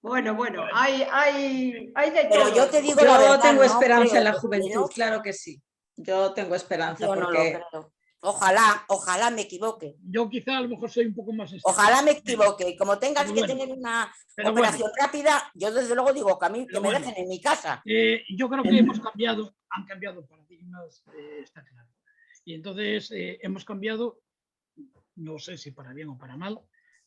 Bueno, hay de Pero todo. yo te digo la Yo verdad, tengo no esperanza creo en la que juventud, no, claro que sí. Yo tengo esperanza yo no lo porque creo. Ojalá me equivoque. Yo quizá a lo mejor soy un poco más extremo. Ojalá me equivoque. Y como tengas Pero que bueno, tener una pero operación rápida, yo desde luego digo que a mí que Pero me bueno. dejen en mi casa. Yo creo que han cambiado paradigmas, está claro. Y entonces hemos cambiado, no sé si para bien o para mal,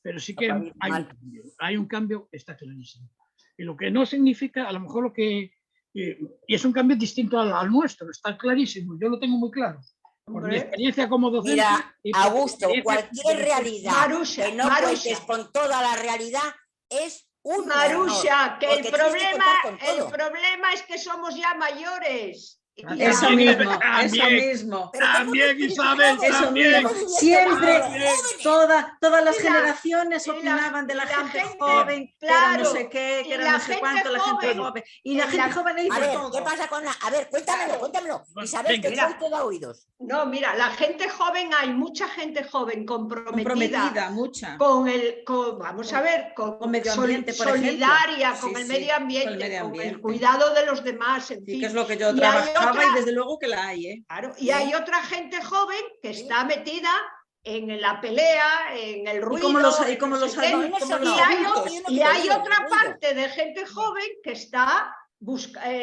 pero sí que Para mal. hay un cambio, está clarísimo. Y lo que no significa, a lo mejor y es un cambio distinto al nuestro, está clarísimo, yo lo tengo muy claro. Por mi Hombre. experiencia como docente. Mira, y por mi Augusto, experiencia cualquier como realidad Marusia, que no Marusia. cuentes con toda la realidad es un Marusia, error, que porque tienes que contar con todo. problema es que somos ya mayores. También, eso mismo, eso también. mismo. Pero ¿cómo También, no tienes Isabel, que Eso también. mismo. Siempre También. todas las Y la- generaciones y la- opinaban de la y la gente gente, joven, que era no claro, sé qué, y que era la no sé gente cuánto, la gente joven, joven. Y la en gente la- joven A hizo ver, todo. ¿qué pasa con a ver, cuéntamelo? Bueno, Y sabes que venga. soy toda oídos. No, mira, la gente joven, hay mucha gente joven Comprometida, mucha. vamos a ver, Con medio ambiente, por ejemplo. solidaria, Sí, con el sí, medio ambiente, con el medio con el ambiente. cuidado de los demás, en Sí, fin. que es lo que yo Y hay trabajaba otra- y desde luego que la hay, ¿eh? Claro, y Sí. hay otra gente joven que Sí. está metida en la pelea, en el ruido. Y como los en no sé qué. adultos, como los Y hay adultos. y hay otra parte de gente joven que está,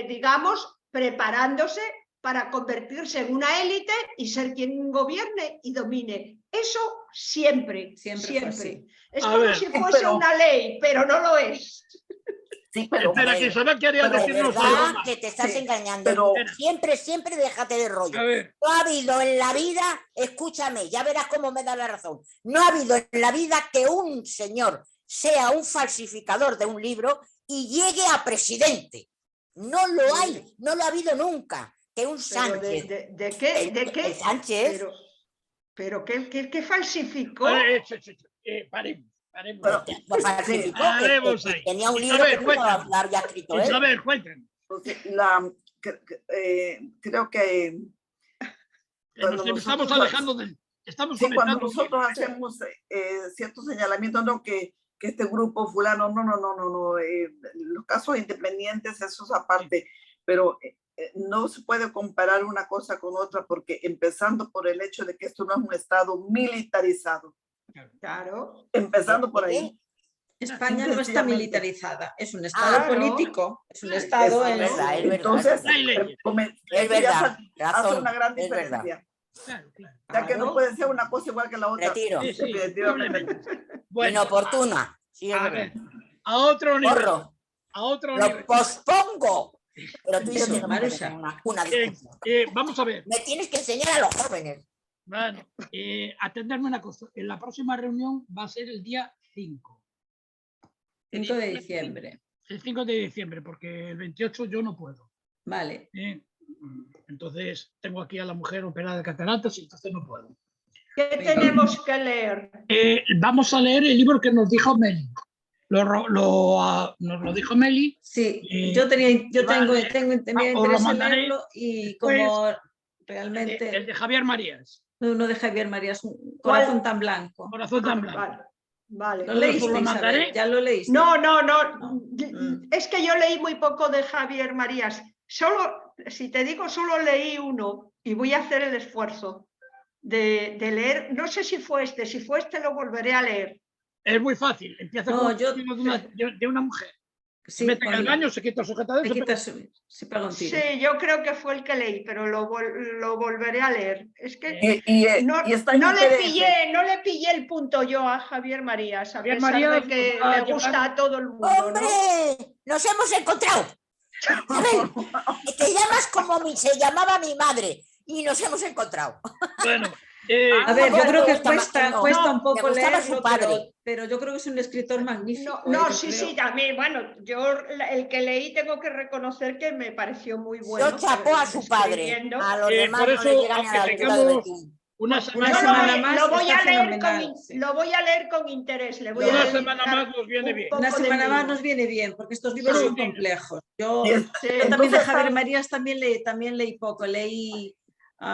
digamos, preparándose para convertirse en una élite y ser quien gobierne y domine. Eso siempre, Siempre fue así. Es A como ver, si fuese pero- una ley, pero no lo es. Sí, pero Espera, que Isabel quería De decirnos algo verdad más. que te estás Sí, engañando. pero- Siempre déjate de rollo. A ver, No ha habido en la vida, escúchame, ya verás cómo me da la razón. No ha habido en la vida que un señor sea un falsificador de un libro y llegue a presidente. No lo hay, no lo ha habido nunca. Que un Pero Sánchez. ¿de qué? ¿De qué? El Sánchez. Pero ¿qué falsificó? paremos. Pero- Lo falsificó, Paremos que ahí. tenía un libro Isabel, que no cuéntanos. lo había escrito él. Isabel, cuéntanos. Porque creo que Que Cuando nos estamos nosotros- alejando del. Estamos sí, cuando conectando. nosotros hacemos ciertos señalamientos, no que este grupo fulano, no, los casos independientes, eso es aparte, pero no se puede comparar una cosa con otra porque empezando por el hecho de que esto no es un estado militarizado, Claro. empezando por ahí. España no está Sencillamente. militarizada, es un estado Claro. político, es un estado Es en verdad, es verdad. Entonces, Hay leyes. Es verdad, hace razón, una gran es verdad. diferencia. Claro, claro. Ya que no Claro. puede ser una cosa igual que la otra. Retiro. Sí, sí, Definitivamente. probablemente. Bueno, Inoportuna. Sí, es a verdad. ver, a otro nivel. Porro, A otro lo nivel. pospongo. Pero tú y yo Eso, tenemos que Marusa. tener una Eh, discusión. vamos a ver. Me tienes que enseñar a los jóvenes. Bueno, atenderme una cosa. En la próxima reunión va a ser el día 5. 5 de diciembre. El 5 de diciembre, porque el 28 yo no puedo. Vale. Entonces tengo aquí a la mujer operada de cataratas y entonces no puedo. ¿Qué tenemos que leer? Vamos a leer el libro que nos dijo Meli. Nos lo dijo Meli. Sí, yo tenía os interés lo en mandaré leerlo y después, como realmente... El de Javier Marías. No de Javier Marías, un corazón tan blanco. Corazón tan blanco. Vale. ¿Lo Yo leíste, lo mandaré. Isabel? ¿Ya lo leíste? No. Mm. Es que yo leí muy poco de Javier Marías. Solo, si te digo, solo leí uno y voy a hacer el esfuerzo de leer. No sé si fue este lo volveré a leer. Es muy fácil. Empieza No, con un yo- testigo de una mujer. Se Sí, mete en el baño, se quita el sujetador. te se pega- quitas, se pega un tiro. Sí, yo creo que fue el que leí, pero lo volveré a leer. Es que no está en le PDF. no le pillé el punto yo a Javier Marías, a Javier pesar Marías de que va a le llevar- gusta a todo el mundo, ¡Hombre! ¿no? ¡Nos hemos encontrado! A ver, te llamas como se llamaba mi madre y nos hemos encontrado. Bueno, A ver, yo No, creo me que gusta más que no. cuesta un Me poco gustaba su leerlo, padre. pero yo creo que es un escritor magnífico. No, yo sí, creo. sí, también, bueno, yo el que leí tengo que reconocer que me pareció muy bueno. Yo chapó a su padre. escribiendo. A los demás por no eso, le llegan aunque a la altura de tengamos Betún. una Una semana, semana más lo voy está a leer fenomenal, sí. lo voy a leer con interés. Le voy a una dedicar semana más nos viene un bien. poco Una de semana más mimo. nos viene bien, porque estos libros Pero son dime. complejos. Yo Sí. también de Javier Marías también leí poco. Leí,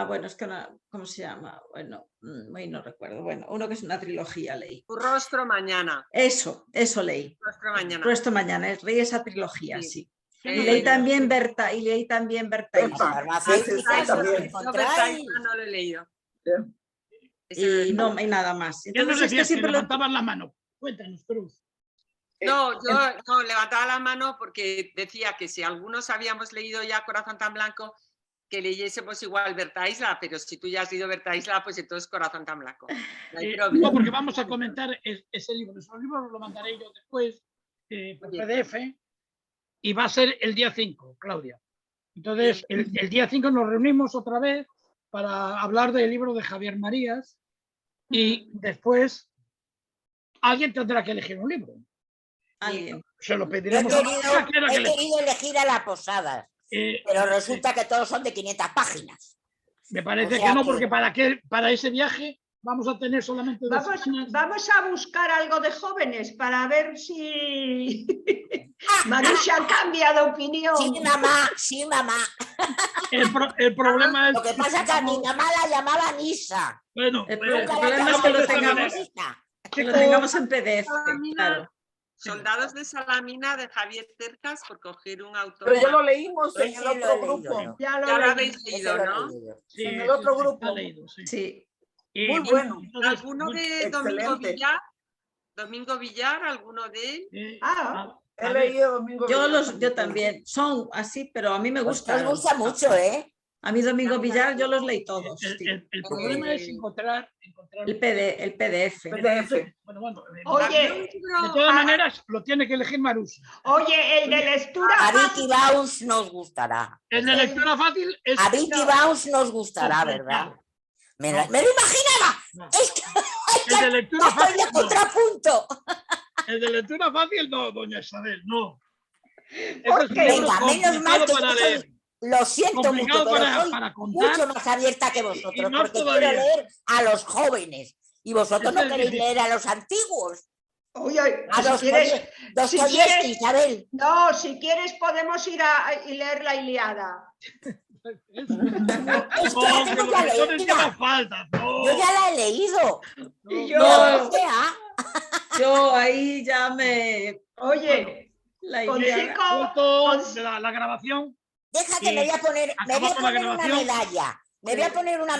bueno, es que ¿cómo se llama? Bueno, no recuerdo. Bueno, uno que es una trilogía leí. Tu rostro mañana. Eso leí. Rostro mañana. Resto mañana, leí esa trilogía, Sí. sí. Yo Y no leí leí. también Berta, y leí también Berta Las Isla. farmacéuticas sí, os también. Yo encontráis. Berta no lo he leído. Ese lo he Y leído. no hay nada más. ¿Qué nos Entonces es que decías? Que siempre lo... levantabas la mano. Cuéntanos, Cruz. No, yo no, levantaba la mano porque decía que si algunos habíamos leído ya Corazón tan blanco, que leyésemos igual Berta Isla, pero si tú ya has leído Berta Isla, pues entonces Corazón tan blanco. No hay problema. No, porque vamos a comentar ese libro. Esos libros lo mandaré yo después por Bien. PDF y va a ser el día 5, Claudia. Entonces, el día 5 nos reunimos otra vez para hablar del libro de Javier Marías y después alguien tendrá que elegir un libro. Alguien. Se lo Yo pediremos a la que he querido elegir a la Posada, pero resulta que todos son de 500 páginas. Me parece o sea que no, que- porque para ese viaje vamos a tener solamente dos páginas. Vamos a buscar algo de jóvenes para ver si Marusha cambia de opinión. Sí, mamá. El problema es Lo que pasa es que a mi mamá la llamaban Isa. bueno, El pues, problema es que lo tengamos, que lo tengamos en PDF, claro. Soldados de Salamina de Javier Cercas, por coger un autor. Pero ya lo leímos en Ese el lo he otro leído grupo. yo. Ya lo Ya lo leí. habéis Ese leído, lo he ¿no? leído. sí, en el otro está grupo. leído, sí. Sí. Y Muy bueno. entonces, ¿Alguno de excelente. Domingo Villar? ¿Alguno de él? Ah. a He ver, leído Domingo Yo Villar también. Son así, pero a mí me Pues gusta. nos gusta mucho, ¿eh? A mí Domingo Villar yo los leí todos. sí. el problema es encontrar El PDF. PDF. Bueno, Oye, de todas maneras lo tiene que elegir Marusha. oye, el de lectura A fácil. Vicky Bounce nos gustará. El de lectura fácil es A Vicky Bounce nos gustará, ¿verdad? Me lo imaginaba. Es que el de lectura estoy fácil. de No. contrapunto. El de lectura fácil no, doña Isabel, no. ¿Por qué? Venga, menos mal que para yo soy, leer. lo siento mucho, Complicado pero soy para contar. mucho más abierta que Y vosotros, más porque todavía. quiero leer a los jóvenes. Y vosotros no Eso es queréis difícil. leer a los antiguos. Oye, A si quieres, Dostoyevski, quieres- Isabel. no, si quieres podemos ir y leer la Ilíada. Es que la No, que tengo los ya lectores leída. llevan faltas. No. Yo ya la he leído. Y yo, No. O sea, Yo ahí ya me... oye, La con idea... cinco, Suelto con- la grabación. deja que Y me voy a poner acabamos la una grabación. medalla. Me voy a poner una medalla.